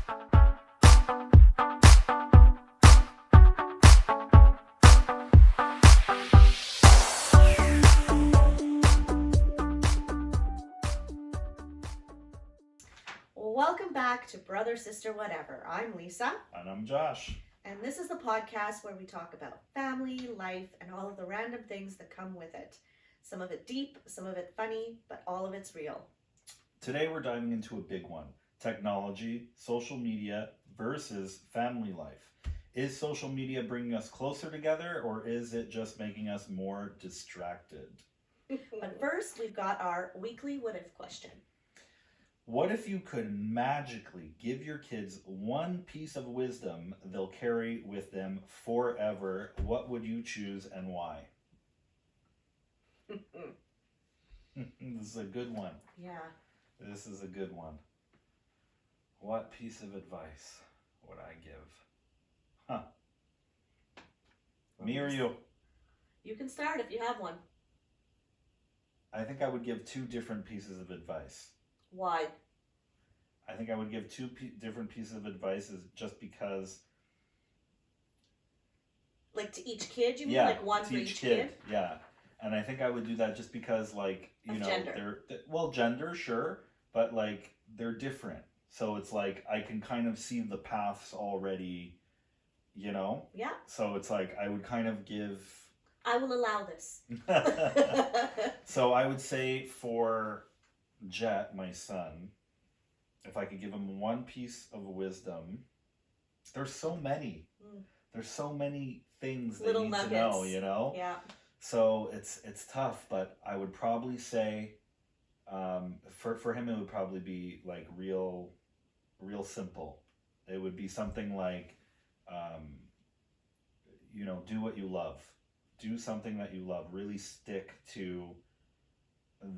Welcome back to Brother, Sister, Whatever. I'm Lisa. And I'm Josh. And this is the podcast where we talk about family, life, and all of the random things that come with it. Some of it deep, some of it funny, but all of it's real. Today we're diving into a big one. Technology, social media versus family life. Is social media bringing us closer together, or is it just making us more distracted? But first, we've got our weekly what if question. What if you could magically give your kids one piece of wisdom they'll carry with them forever? What would you choose and why? This is a good one. Yeah. This is a good one. What piece of advice would I give? Huh. Me or you? You can start if you have one. I think I would give two different pieces of advice. Why? I think I would give two different pieces of advice just because... Like to each kid, you mean? Yeah, like one to for each each kid? Yeah. And I think I would do that just because, like, you know, gender. well, gender, sure, but like they're different. So it's like I can kind of see the paths already, you know? Yeah. So it's like I would kind of give... I will allow this. So I would say for Jet, my son, if I could give him one piece of wisdom, there's so many. There's so many things they Little need nuggets. to know, you know? Yeah. So it's tough, but I would probably say for him it would probably be like real simple. It would be something like, you know, do what you love. Do something that you love. Really stick to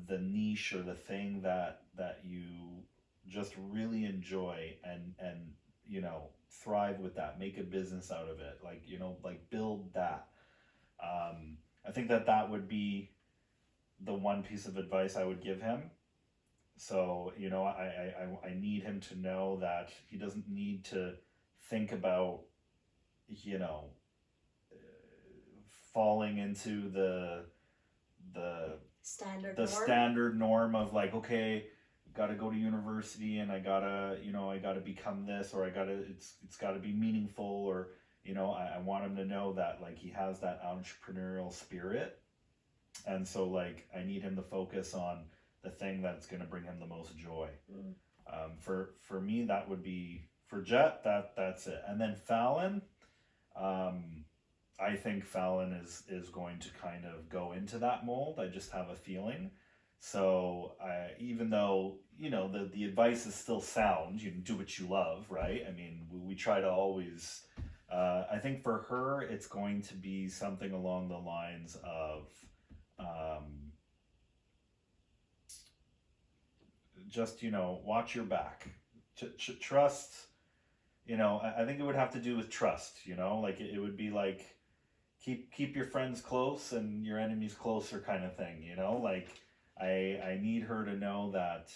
the niche or the thing that you just really enjoy and you know, thrive with that. Make a business out of it. Like, you know, like build that. I think that would be the one piece of advice I would give him. So, you know, I need him to know that he doesn't need to think about, you know, falling into the standard norm of like, okay, got to go to university and I gotta become this, or it's got to be meaningful, or, you know, I want him to know that like he has that entrepreneurial spirit. And so like I need him to focus on the thing that's going to bring him the most joy. For me, that would be, for Jet, that's it. And then Fallon, I think Fallon is going to kind of go into that mold. I just have a feeling. So even though, you know, the advice is still sound, you can do what you love, right? I mean, we try to always, I think for her, it's going to be something along the lines of just, you know, watch your back. Trust, you know, I think it would have to do with trust, you know, like it would be like, keep your friends close and your enemies closer kind of thing, you know? Like I need her to know that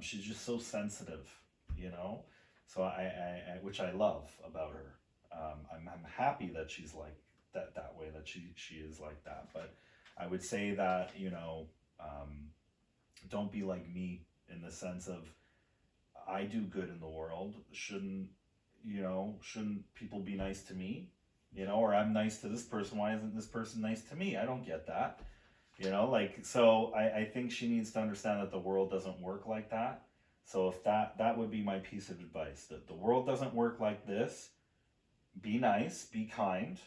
she's just so sensitive, you know? So I which I love about her. I'm happy that she's like that way, that she is like that. But I would say that, you know, don't be like me in the sense of I do good in the world. Shouldn't people be nice to me? You know, or I'm nice to this person, why isn't this person nice to me? I don't get that. You know, like, so I think she needs to understand that the world doesn't work like that. So if that would be my piece of advice, that the world doesn't work like this. Be nice, be kind,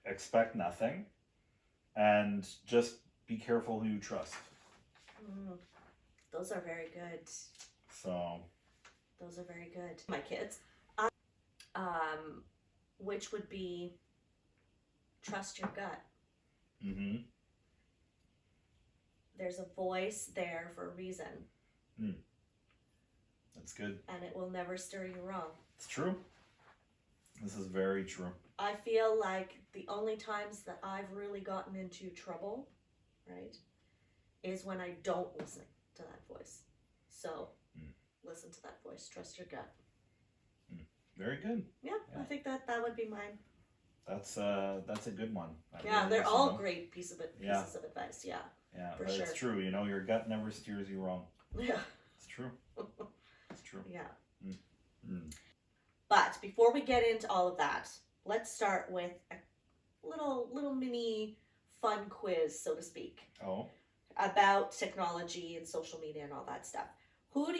expect nothing, and just be careful who you trust. Those are very good. So. Those are very good. My kids. Which would be trust your gut. Mm-hmm. There's a voice there for a reason. That's good. And it will never steer you wrong. It's true. This is very true. I feel like the only times that I've really gotten into trouble, right, is when I don't listen to that voice. So, listen to that voice. Trust your gut. Very good. Yeah, Yeah. I think that would be mine. That's a good one. Yeah, they're all great pieces of advice. Yeah. Yeah, for but sure. it's true. You know, your gut never steers you wrong. Yeah. It's true. It's true. Yeah. Mm. But before we get into all of that, let's start with a little mini fun quiz, so to speak, Oh. about technology and social media and all that stuff. Who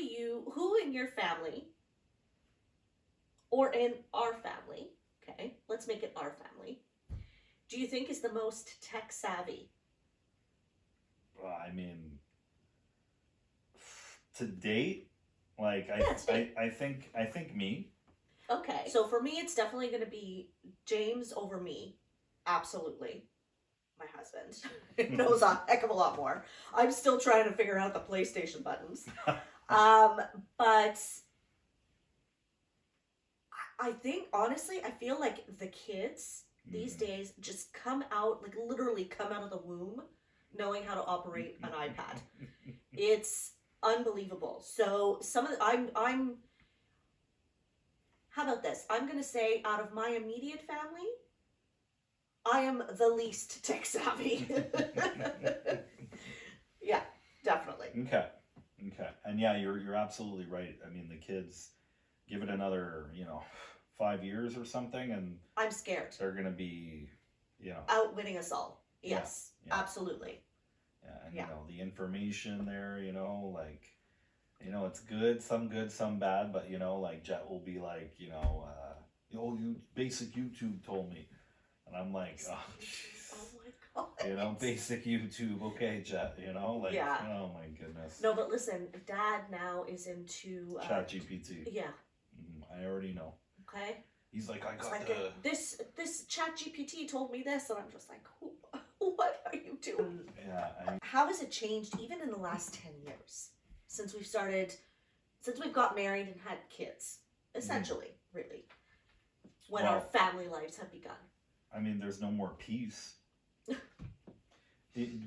in your family, or in our family, okay, let's make it our family, do you think is the most tech savvy? Well, I mean, to date, like I think me. Okay. So for me, it's definitely going to be James over me. Absolutely. My husband knows a heck of a lot more. I'm still trying to figure out the PlayStation buttons. But I think, honestly, I feel like the kids these days just come out, like literally come out of the womb knowing how to operate an iPad. It's unbelievable. So I'm how about this? I'm going to say out of my immediate family, I am the least tech savvy. Yeah, definitely. Okay. And yeah, you're absolutely right. I mean, the kids, give it another, 5 years or something, and I'm scared. they're going to be, outwitting us all. Yes, yeah. absolutely. Yeah, and the information there, like, it's good, some bad, but like Jet will be like, oh, you basic YouTube told me, and I'm like, oh, jeez. Oh my god. Basic YouTube, okay, Jet, like, Yeah. Oh my goodness. No, but listen, Dad now is into ChatGPT. Yeah. I already know. Okay. He's like, I got like the... this ChatGPT told me this, and I'm just like, what are you doing? Yeah. How has it changed even in the last 10 years since we've got married and had kids, essentially, really, when our family lives have begun? I mean, there's no more peace.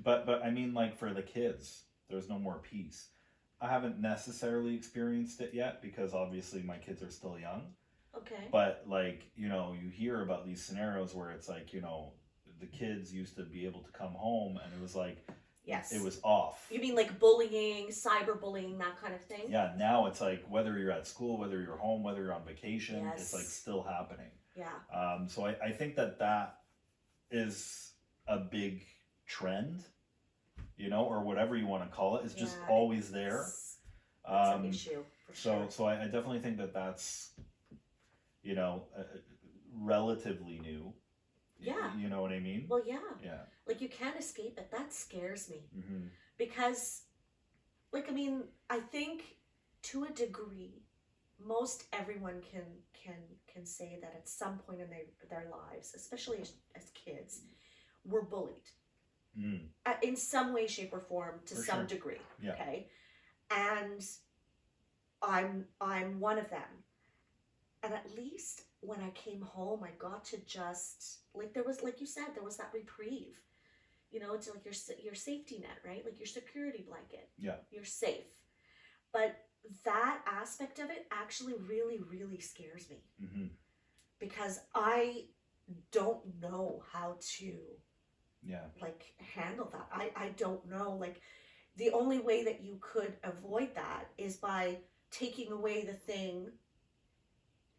But I mean, like, for the kids, there's no more peace. I haven't necessarily experienced it yet because obviously my kids are still young. Okay. But like, you hear about these scenarios where it's like, the kids used to be able to come home and it was like, yes, it was off. You mean like bullying, cyberbullying, that kind of thing? Yeah, now it's like whether you're at school, whether you're home, whether you're on vacation, yes, it's like still happening. Yeah. So I think that is a big trend, or whatever you want to call it. It's just always there. It's an issue, for sure. So I definitely think that's, relatively new. Yeah. You know what I mean? Well, yeah. Yeah. Like, you can't escape it. That scares me. Mm-hmm. Because, like, I mean, I think to a degree, most everyone can say that at some point in their lives, especially as kids, were bullied. Mm. In some way, shape, or form, to some degree. Yeah. Okay? And I'm one of them. And at least when I came home, I got to just, like, there was, like you said, there was that reprieve. It's like your safety net, right? Like your security blanket. Yeah. You're safe. But that aspect of it actually really, really scares me. Mm-hmm. Because I don't know how to, like, handle that. I don't know. Like, the only way that you could avoid that is by taking away the thing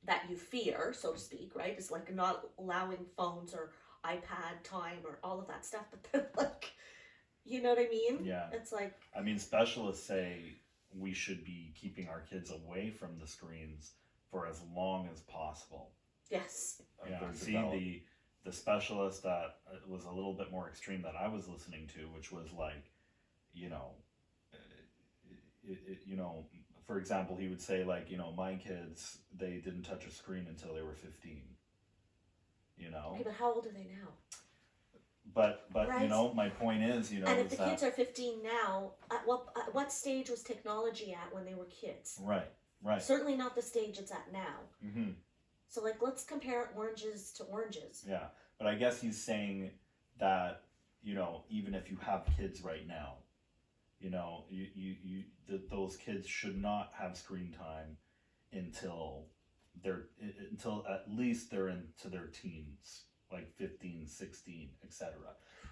that you fear, so to speak, right? It's like not allowing phones or iPad time or all of that stuff. But then, like, you know what I mean? Yeah. It's like... I mean, specialists say we should be keeping our kids away from the screens for as long as possible. Yes. Yeah. See, the specialist that was a little bit more extreme that I was listening to, which was like, for example, he would say, like, my kids, they didn't touch a screen until they were 15. Okay, but how old are they now? But right? My point is, and if the kids are 15 now, at what stage was technology at when they were kids? Right. Certainly not the stage it's at now. Mm-hmm. So, like, let's compare oranges to oranges. Yeah, but I guess he's saying that, even if you have kids right now, those kids should not have screen time until until at least they're into their teens, like 15, 16, etc.,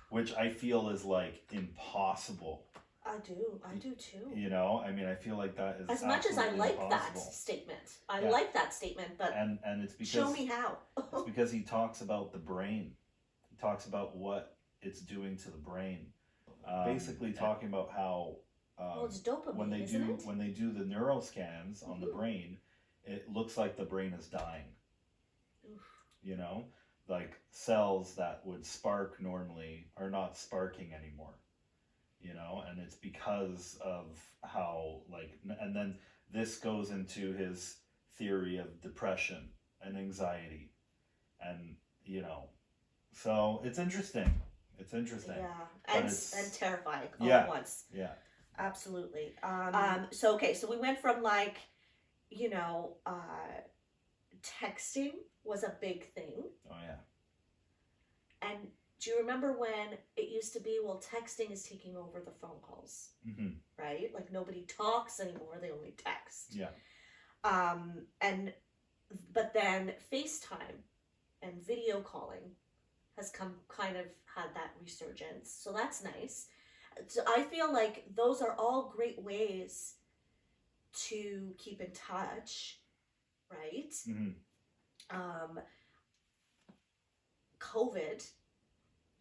which I feel is like impossible. I do too. You know, I mean, I feel like that is as much as I like impossible. that statement. I like that statement, but and it's because show me how. it's because he talks about the brain. He talks about what it's doing to the brain. Basically, talking about how well, it's dopamine, when they do the neuroscans on the brain, it looks like the brain is dying. Oof. You know, like cells that would spark normally are not sparking anymore. You know, and it's because of how, like, and then this goes into his theory of depression and anxiety, and you know, so it's interesting. It's interesting. Yeah, and terrifying all yeah, at once. Yeah, absolutely. So we went from like, you know, texting was a big thing. Oh yeah. And do you remember when it used to be, well, texting is taking over the phone calls, right? Like nobody talks anymore; they only text. Yeah. But then FaceTime and video calling has kind of had that resurgence, so that's nice. So I feel like those are all great ways to keep in touch, right? COVID.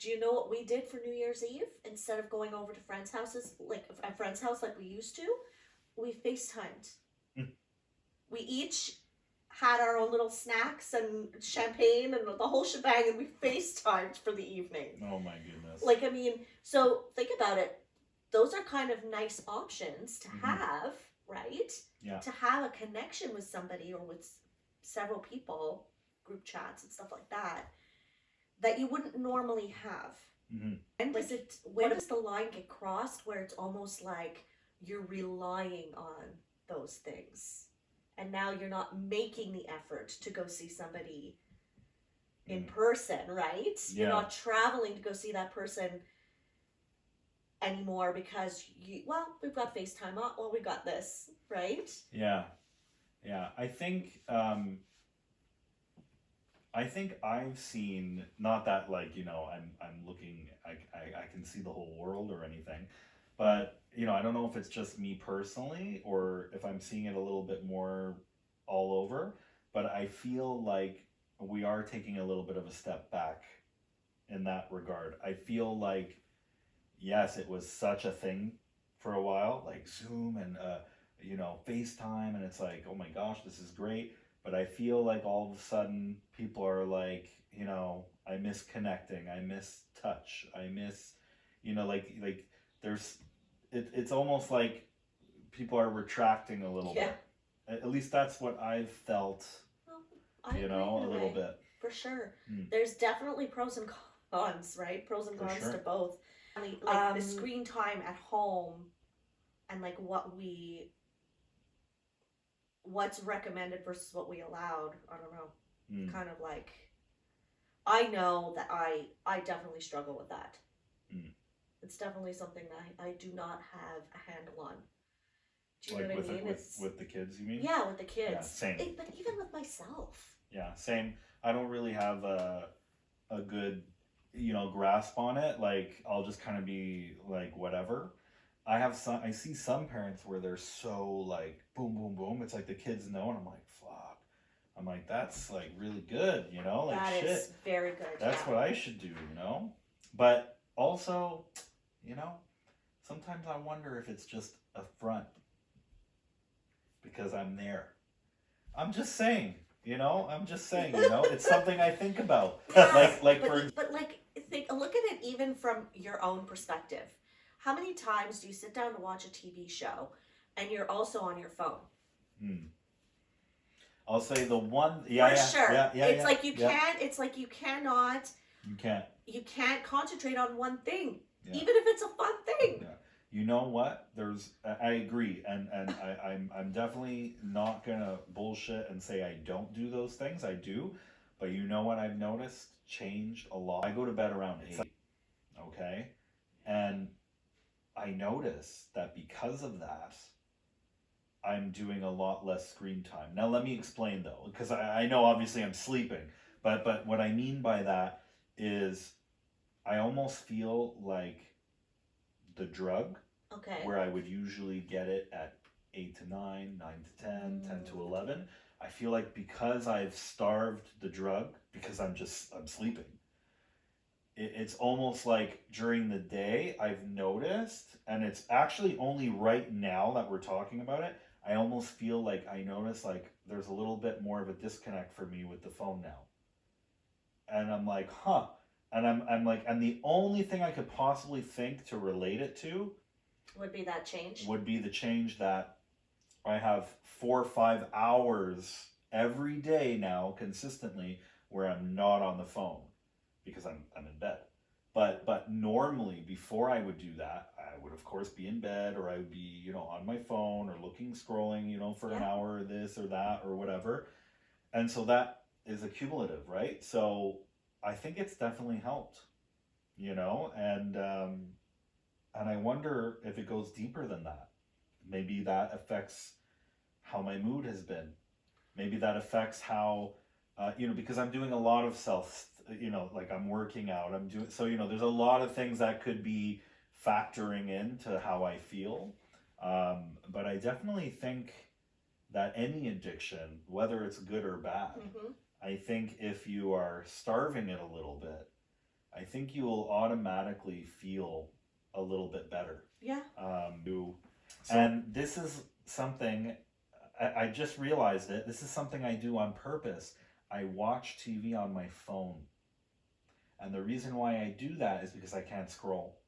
Do you know what we did for New Year's Eve? Instead of going over to friends' houses, like a friend's house like we used to, we FaceTimed. We each had our own little snacks and champagne and the whole shebang, and we FaceTimed for the evening. Oh my goodness. Like, I mean, so think about it. Those are kind of nice options to have, right? Yeah. To have a connection with somebody or with several people, group chats and stuff like that you wouldn't normally have. And when does the line get crossed where it's almost like you're relying on those things, and now you're not making the effort to go see somebody in person, right? Yeah. You're not traveling to go see that person anymore because we've got FaceTime. Well, we got this, right? Yeah. I think I've seen, not that like, you know, I'm looking, I can see the whole world or anything, but you know, I don't know if it's just me personally or if I'm seeing it a little bit more all over, but I feel like we are taking a little bit of a step back in that regard. I feel like, yes, it was such a thing for a while, like Zoom and, you know, FaceTime, and it's like, oh my gosh, this is great. But I feel like all of a sudden people are like, you know, I miss connecting, I miss touch, I miss, you know, like there's, it's almost like people are retracting a little bit. At least that's what I've felt, you know, a little bit. For sure. There's definitely pros and cons, right? Pros and cons to both. Like the screen time at home and like what's recommended versus what we allowed. I don't know. Kind of like, I know that I definitely struggle with that. It's definitely something that I do not have a handle on. Do you know what I mean? With the kids, you mean? Yeah, with the kids. Yeah, same. But even with myself. Yeah, same. I don't really have a good, you know, grasp on it. Like, I'll just kind of be like, whatever. I see some parents where they're so like, boom, boom, boom. It's like the kids know, and I'm like, fuck. I'm like, that's like really good, you know? Like, that shit. is very good. That's what I should do, you know? But also, you know, sometimes I wonder if it's just a front because I'm there. I'm just saying, you know? It's something I think about. Yes, look at it even from your own perspective. How many times do you sit down to watch a TV show and you're also on your phone? I'll say the one, sure. It's like you can't. It's like you cannot. You can't. You can't concentrate on one thing, even if it's a fun thing. Yeah. You know what? I agree, and I'm definitely not gonna bullshit and say I don't do those things. I do, but you know what I've noticed changed a lot. I go to bed around 8, okay, and I notice that because of that, I'm doing a lot less screen time. Now let me explain though, because I know obviously I'm sleeping, but what I mean by that is I almost feel like the drug, Okay. where I would usually get it at 8 to 9, 9 to 10, 10 to 11. I feel like because I've starved the drug, because I'm sleeping, it's almost like during the day I've noticed, and it's actually only right now that we're talking about it, I almost feel like I notice like there's a little bit more of a disconnect for me with the phone now. And I'm like, huh. And I'm like, and the only thing I could possibly think to relate it to would be that change. Would be the change that I have 4 or 5 hours every day now consistently where I'm not on the phone because I'm in bed. But normally before I would do that, I would of course be in bed, or I would be, you know, on my phone or scrolling, you know, for an hour or this or that or whatever. And so that is accumulative, right? So I think it's definitely helped, you know, and I wonder if it goes deeper than that. Maybe that affects how my mood has been. Maybe that affects how, you know, because I'm doing a lot of self, you know, like I'm working out, I'm doing, so, you know, there's a lot of things that could be factoring into how I feel. But I definitely think that any addiction, whether it's good or bad, I think if you are starving it a little bit, I think you will automatically feel a little bit better. Yeah. And this is something, I just realized it. This is something I do on purpose. I watch TV on my phone. And the reason why I do that is because I can't scroll.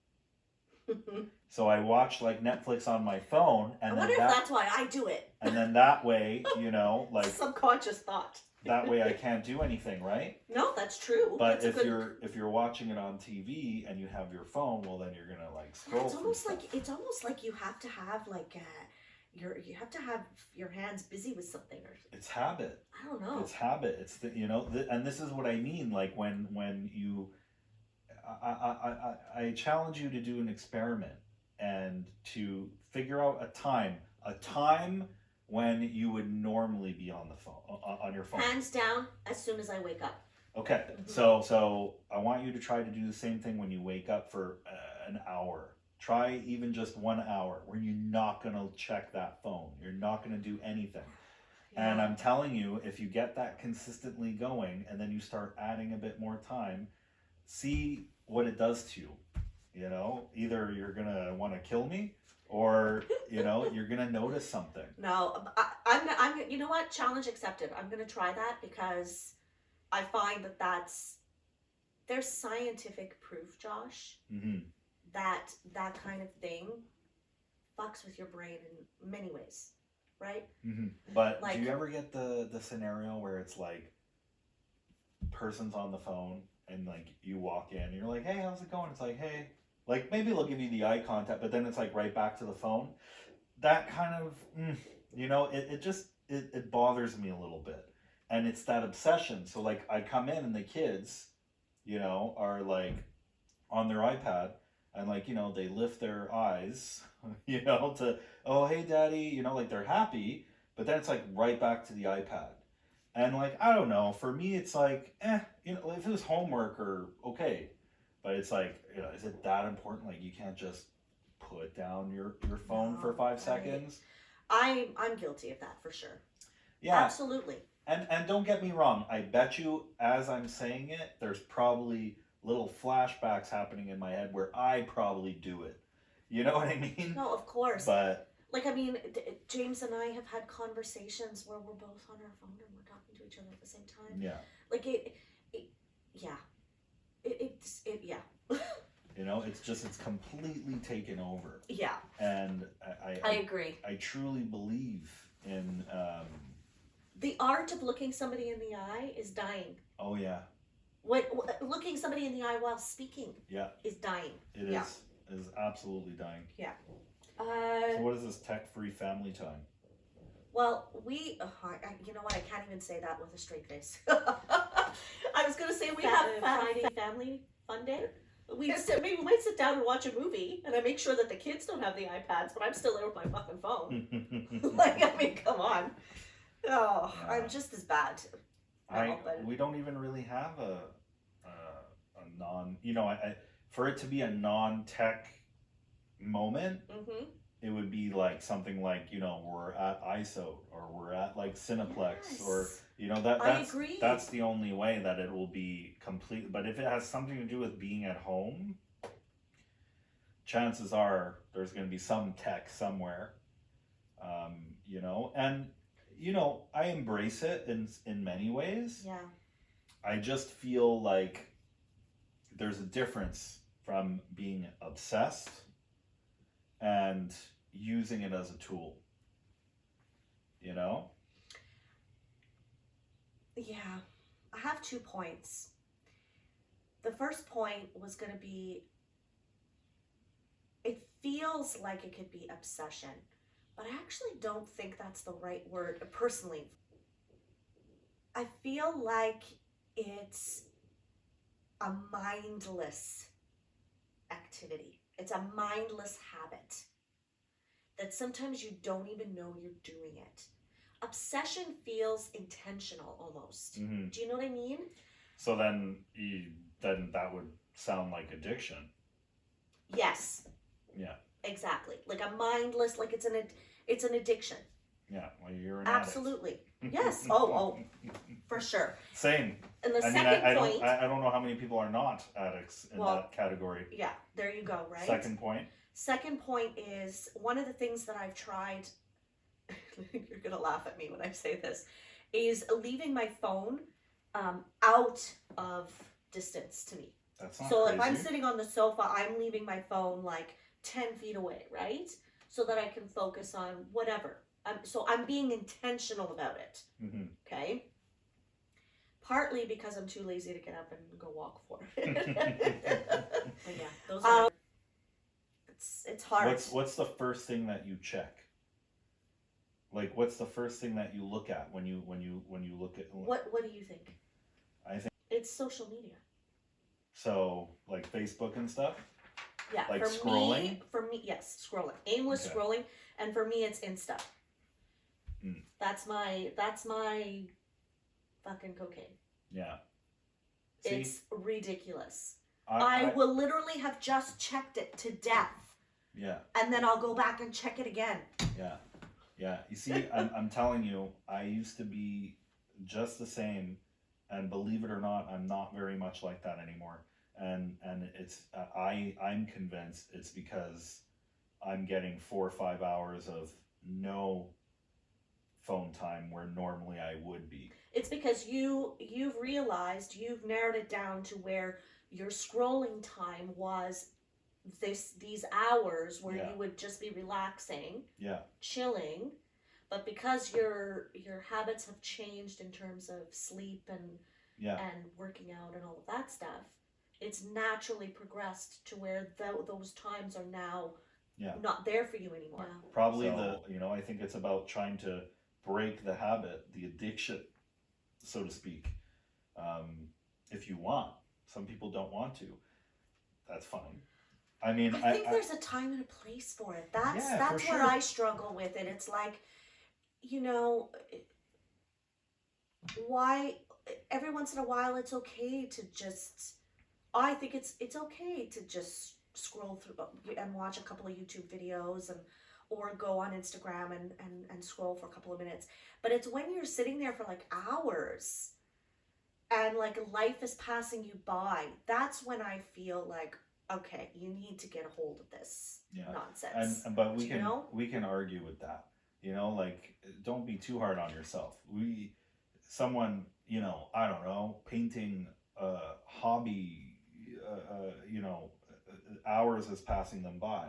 So I watch like Netflix on my phone. And I wonder if that's why I do it. And then that way, you know, like subconscious thought. That way I can't do anything, right? No, that's true. But if you're watching it on TV and you have your phone, well then you're gonna like scroll. Yeah, it's almost like you have to have like you have to have your hands busy with something, or it's habit. I don't know. It's habit. It's the, you know, and this is what I mean. Like when you, I challenge you to do an experiment and to figure out a time when you would normally be on the phone, on your phone. Hands down, as soon as I wake up. Okay, so I want you to try to do the same thing when you wake up for an hour. Try even just 1 hour where you're not going to check that phone. You're not going to do anything. Yeah. And I'm telling you, if you get that consistently going and then you start adding a bit more time, see what it does to you. You know, either you're going to want to kill me, or, you know, you're going to notice something. No, I'm, you know what? Challenge accepted. I'm going to try that because I find there's scientific proof, Josh, that kind of thing fucks with your brain in many ways, right? But like, do you ever get the scenario where it's like, person's on the phone and like you walk in and you're like, hey, how's it going? It's like, hey. Like, maybe they'll give you the eye contact, but then it's like right back to the phone. That kind of, you know, it bothers me a little bit. And it's that obsession. So, like, I come in and the kids, you know, are like on their iPad and, like, you know, they lift their eyes, you know, to, oh, hey, daddy, you know, like they're happy. But then it's like right back to the iPad. And, like, I don't know. For me, it's like, you know, if it was homework or okay. But it's like, you know, is it that important? Like, you can't just put down your phone for 5 seconds? I'm guilty of that for sure. Yeah. Absolutely. And don't get me wrong. I bet you, as I'm saying it, there's probably little flashbacks happening in my head where I probably do it. You know what I mean? No, of course. But, like, I mean, James and I have had conversations where we're both on our phone and we're talking to each other at the same time. Yeah. Like, yeah. Yeah. You know, it's completely taken over. Yeah. And I agree. I truly believe in the art of looking somebody in the eye is dying. Oh yeah. Looking somebody in the eye while speaking. Yeah. Is dying. It is absolutely dying. Yeah. So what is this tech-free family time? Well, you know what? I can't even say that with a straight face. I was going to say we have Friday Family Fun Day. Maybe we might sit down and watch a movie, and I make sure that the kids don't have the iPads, but I'm still there with my fucking phone. Like, I mean, come on. Oh, yeah. I'm just as bad. We don't even really have a non, you know, for it to be a non-tech moment, it would be like something like, you know, we're at ISO or we're at like Cineplex, or, you know, that's the only way that it will be complete. But if it has something to do with being at home, chances are there's going to be some tech somewhere, you know, and, you know, I embrace it in many ways. Yeah. I just feel like there's a difference from being obsessed and using it as a tool, you know? Yeah, I have 2 points. The first point was going to be, it feels like it could be obsession, but I actually don't think that's the right word, personally. I feel like it's a mindless activity. It's a mindless habit that sometimes you don't even know you're doing it. Obsession feels intentional almost. Mm-hmm. Do you know what I mean? So then that would sound like addiction. Yes. Yeah. Exactly. Like a mindless, like it's an addiction. Yeah, well, you're an absolutely. Yes. Oh, for sure. Same. And the second point, I don't know how many people are not addicts in that category. Yeah, there you go, right? Second point is one of the things that I've tried, you're going to laugh at me when I say this, is leaving my phone out of distance to me. That's not so crazy. If I'm sitting on the sofa, I'm leaving my phone like 10 feet away, right? So that I can focus on whatever. So I'm being intentional about it. Mm-hmm. Okay? Partly because I'm too lazy to get up and go walk for it. But yeah, those are... It's hard. What's the first thing that you check? Like, what's the first thing that you look at when you look at... What do you think? I think... It's social media. So, like Facebook and stuff? Yeah, like for scrolling? For me, yes, scrolling. Aimless scrolling. And for me, it's Insta. Mm. That's my fucking cocaine. Yeah. See? It's ridiculous. I will literally have just checked it to death. Yeah. And then I'll go back and check it again. Yeah. Yeah. You see, I'm telling you, I used to be just the same, and believe it or not, I'm not very much like that anymore. And it's I'm convinced it's because I'm getting 4 or 5 hours of no phone time where normally I would be. It's because you've realized, you've narrowed it down to where your scrolling time was these hours where you would just be relaxing, chilling, but because your habits have changed in terms of sleep and working out and all of that stuff, it's naturally progressed to where those times are now not there for you anymore. Yeah. Probably I think it's about trying to break the habit, the addiction, so to speak. If you want. Some people don't want to. That's fine. I mean, I think there's a time and a place for it. That's where I struggle with it. It's like, why every once in a while it's okay to just, I think it's okay to just scroll through and watch a couple of YouTube videos or go on Instagram and scroll for a couple of minutes. But it's when you're sitting there for like hours and like life is passing you by, that's when I feel like, okay, you need to get a hold of this nonsense. But we can argue with that. Like, don't be too hard on yourself. Someone, I don't know, painting a hobby, hours is passing them by.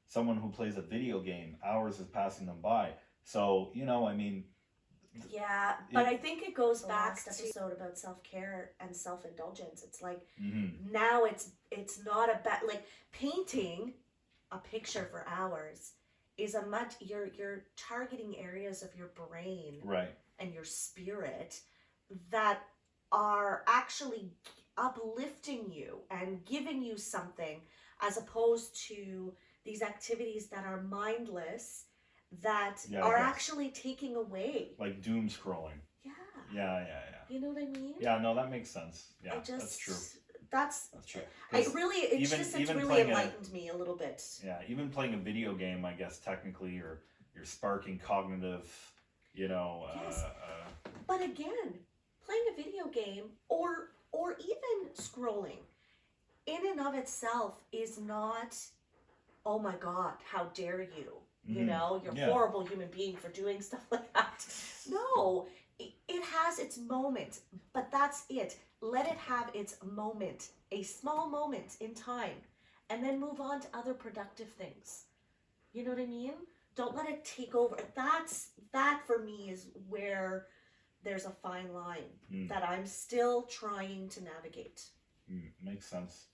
Someone who plays a video game, hours is passing them by. So, I mean... Yeah, but I think it goes back to the episode about self-care and self-indulgence. It's like, now it's not about, like, painting a picture for hours is you're targeting areas of your brain and your spirit that are actually uplifting you and giving you something, as opposed to these activities that are mindless, that are actually taking away. Like doom scrolling. Yeah. Yeah. You know what I mean? Yeah, no, that makes sense. Yeah, that's true. That's true. It's really enlightened me a little bit. Yeah, even playing a video game, I guess technically you're sparking cognitive, Yes. But again, playing a video game or even scrolling in and of itself is not, oh my God, how dare you? You're a horrible human being for doing stuff like that. No, it has its moment, but that's it. Let it have its moment, a small moment in time, and then move on to other productive things. You know what I mean? Don't let it take over. That for me is where there's a fine line that I'm still trying to navigate. Makes sense.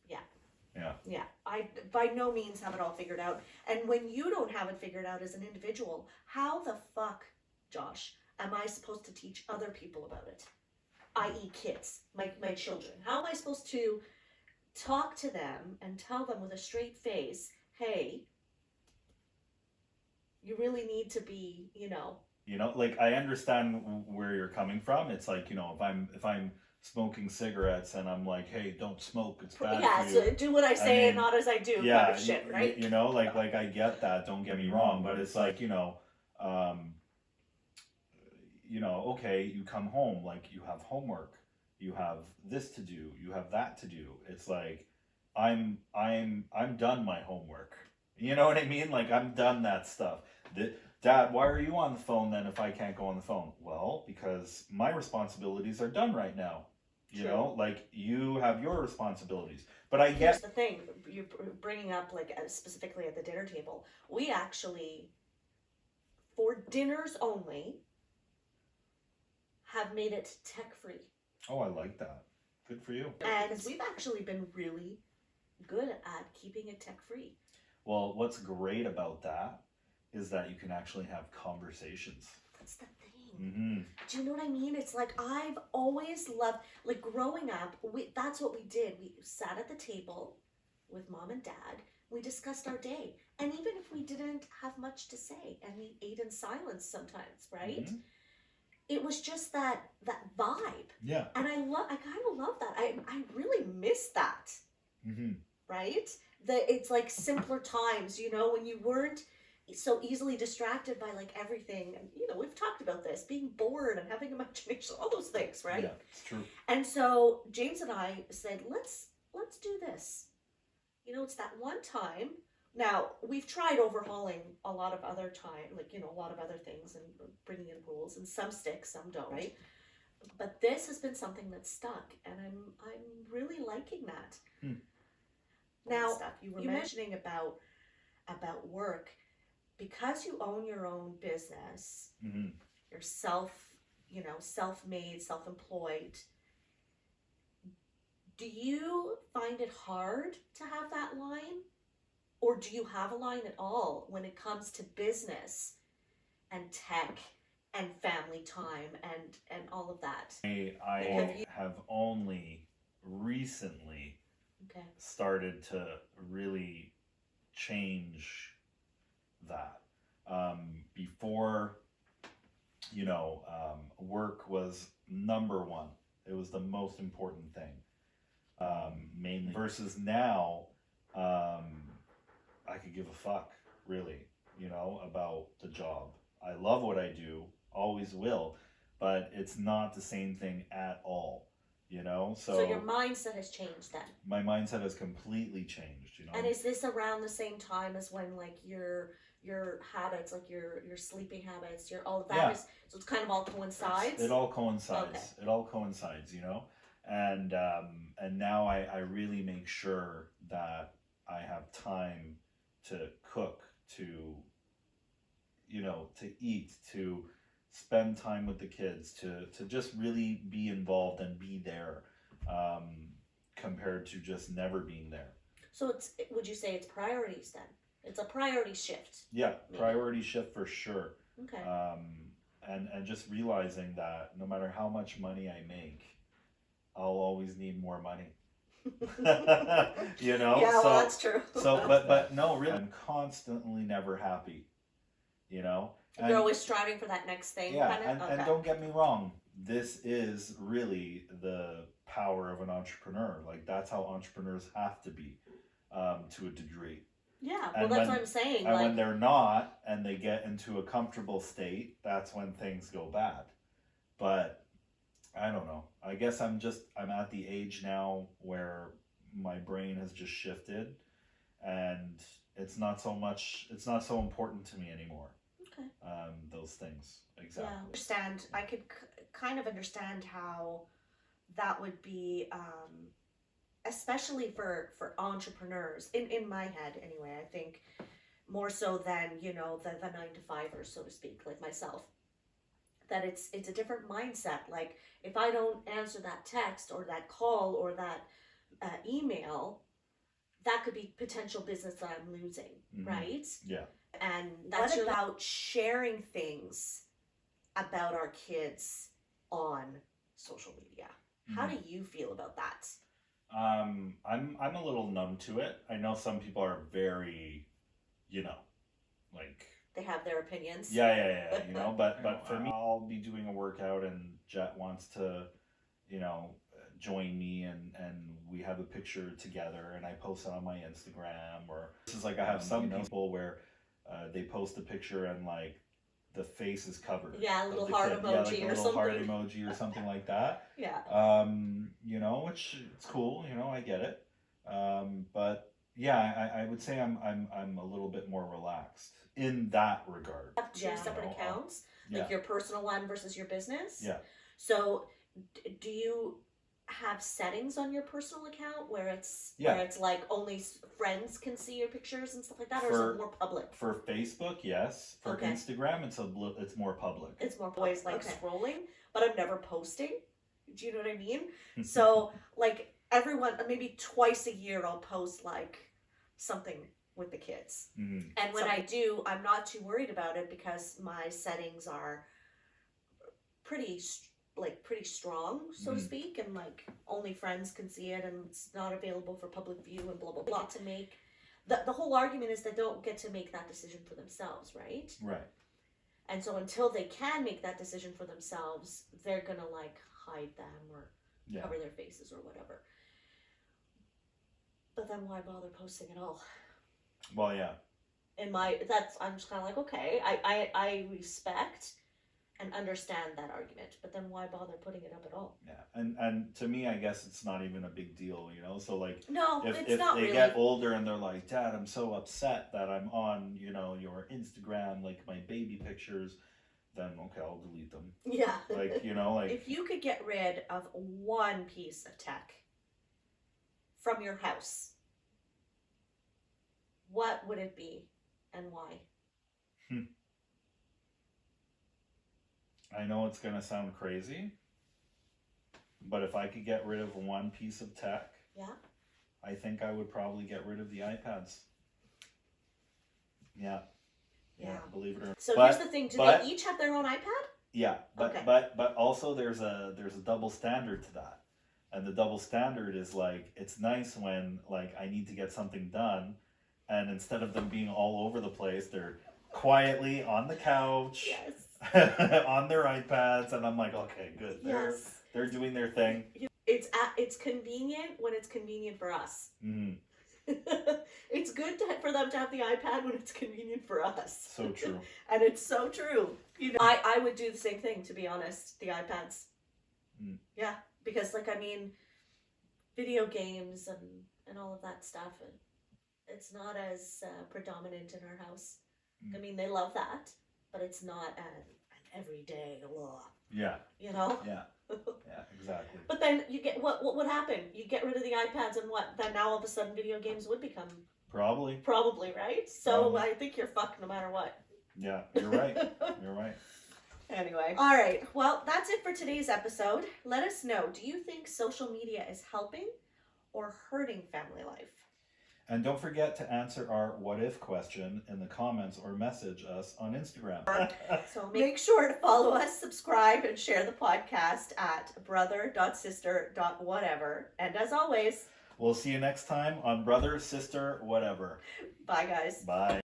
Yeah, I by no means have it all figured out. And when you don't have it figured out as an individual, how the fuck, Josh, am I supposed to teach other people about it? I.e. kids, my children. How am I supposed to talk to them and tell them with a straight face, hey, you really need to be, like I understand where you're coming from. It's like, if I'm smoking cigarettes and I'm like, hey, don't smoke, it's bad for you. So do what I say and not as I do, kind of shit, right? Like I get that, don't get me wrong, but it's like, okay, you come home, like you have homework, you have this to do, you have that to do. It's like, I'm done my homework. You know what I mean? Like I'm done that stuff. Dad, why are you on the phone then if I can't go on the phone? Well, because my responsibilities are done right now. Like you have your responsibilities. But I Here's the thing, you're bringing up like specifically at the dinner table. We actually, for dinners only, have made it tech-free. Oh, I like that. Good for you. And we've actually been really good at keeping it tech-free. Well, what's great about that is that you can actually have conversations. That's the thing. Mm-hmm. Do you know what I mean? It's like I've always loved, like growing up, that's what we did. We sat at the table with mom and dad. We discussed our day. And even if we didn't have much to say, and we ate in silence sometimes, right? Mm-hmm. It was just that vibe. Yeah. And I kind of love that. I really miss that. Mm-hmm. Right? It's like simpler times, when you weren't so easily distracted by like everything. And, we've talked about this, being bored and having imagination, all those things, right? Yeah, it's true. And so James and I said, let's do this. It's that one time. Now, we've tried overhauling a lot of other a lot of other things and bringing in rules, and some stick, some don't, right? But this has been something that's stuck, and I'm really liking that. Now, you were mentioning about work, because you own your own business, mm-hmm. you're self-made, self-employed. Do you find it hard to have that line? Or do you have a line at all when it comes to business and tech and family time and all of that? I have only recently started to really change that. Before, work was number one. It was the most important thing, mainly. Versus now, I could give a fuck, really, about the job. I love what I do, always will, but it's not the same thing at all, So your mindset has changed then? My mindset has completely changed, And is this around the same time as when, like, your habits, like your sleeping habits, all of that so it's kind of all coincides? It all coincides. Okay. It all coincides, And now I really make sure that I have time to cook, to eat, to spend time with the kids, to just really be involved and be there, compared to just never being there. So would you say it's priorities then? It's a priority shift. Yeah, maybe. Priority shift for sure. Okay. And just realizing that no matter how much money I make, I'll always need more money. You know? Yeah, well, that's true. but no, really, I'm constantly never happy. You know? And, you're always striving for that next thing. yeah, kind of? and don't get me wrong. This is really the power of an entrepreneur. Like, that's how entrepreneurs have to be, to a degree. Yeah, well, that's what I'm saying. And when they're not, and they get into a comfortable state, that's when things go bad. But I don't know. I guess I'm at the age now where my brain has just shifted, and it's not so important to me anymore. Okay. Those things, exactly. Yeah, understand. I could kind of understand how that would be, especially for entrepreneurs. In my head, anyway. I think more so than the 9-to-5ers, so to speak, like myself. That it's a different mindset. Like, if I don't answer that text or that call or that email, that could be potential business that I'm losing, right? Yeah. And that's about sharing things about our kids on social media. How do you feel about that? I'm a little numb to it. I know some people are very, like, they have their opinions. Yeah. But for me, I'll be doing a workout and Jet wants to, join me and we have a picture together and I post it on my Instagram. Or this is like, I have some people where they post a picture and like the face is covered. Yeah, a little heart emoji or something. A little heart emoji or something like that. Yeah. Which it's cool. I get it. But yeah, I would say I'm a little bit more relaxed in that regard. Have two separate accounts, like your personal one versus your business. Yeah. So, do you have settings on your personal account where it's like only friends can see your pictures and stuff like that, or is it more public? For Facebook, yes. For Instagram, it's more public. It's more always scrolling, but I'm never posting. Do you know what I mean? So like everyone, maybe twice a year, I'll post like something with the kids. Mm-hmm. And when I do, I'm not too worried about it because my settings are pretty strong, so to speak, and like only friends can see it and it's not available for public view and blah blah blah. To make the whole argument is they don't get to make that decision for themselves, right? Right. And so until they can make that decision for themselves, they're gonna like hide them or cover their faces or whatever. But then why bother posting at all? Well, yeah. I'm just kind of like, okay, I respect and understand that argument, but then why bother putting it up at all? Yeah, and to me, I guess it's not even a big deal, So like, no, if not they really. get older and they're like, Dad, I'm so upset that I'm on, your Instagram, like my baby pictures, then okay, I'll delete them. Yeah. Like, if you could get rid of one piece of tech from your house, what would it be and why? I know it's going to sound crazy, but if I could get rid of one piece of tech, I think I would probably get rid of the iPads. Yeah, believe it or not. So here's the thing, do they each have their own iPad? Yeah, but also there's a double standard to that. And the double standard is like, it's nice when like I need to get something done, and instead of them being all over the place, they're quietly on the couch. Yes. On their iPads, and I'm like, okay, good. They're doing their thing. It's convenient when it's convenient for us. Mm-hmm. It's good for them to have the iPad when it's convenient for us. So true. And it's so true. I would do the same thing, to be honest. The iPads. Mm. Yeah, because video games and all of that stuff, it's not as predominant in our house. I mean, they love that. But it's not an everyday law. Yeah. Yeah. Yeah, exactly. But then you get what would happen? You get rid of the iPads and what? Then now all of a sudden video games would become probably, right? So I think you're fucked no matter what. Yeah, you're right. You're right. Anyway. All right. Well, that's it for today's episode. Let us know. Do you think social media is helping or hurting family life? And don't forget to answer our what if question in the comments or message us on Instagram. So make sure to follow us, subscribe, and share the podcast at brother.sister.whatever. And as always, we'll see you next time on Brother, Sister, Whatever. bye, guys. Bye.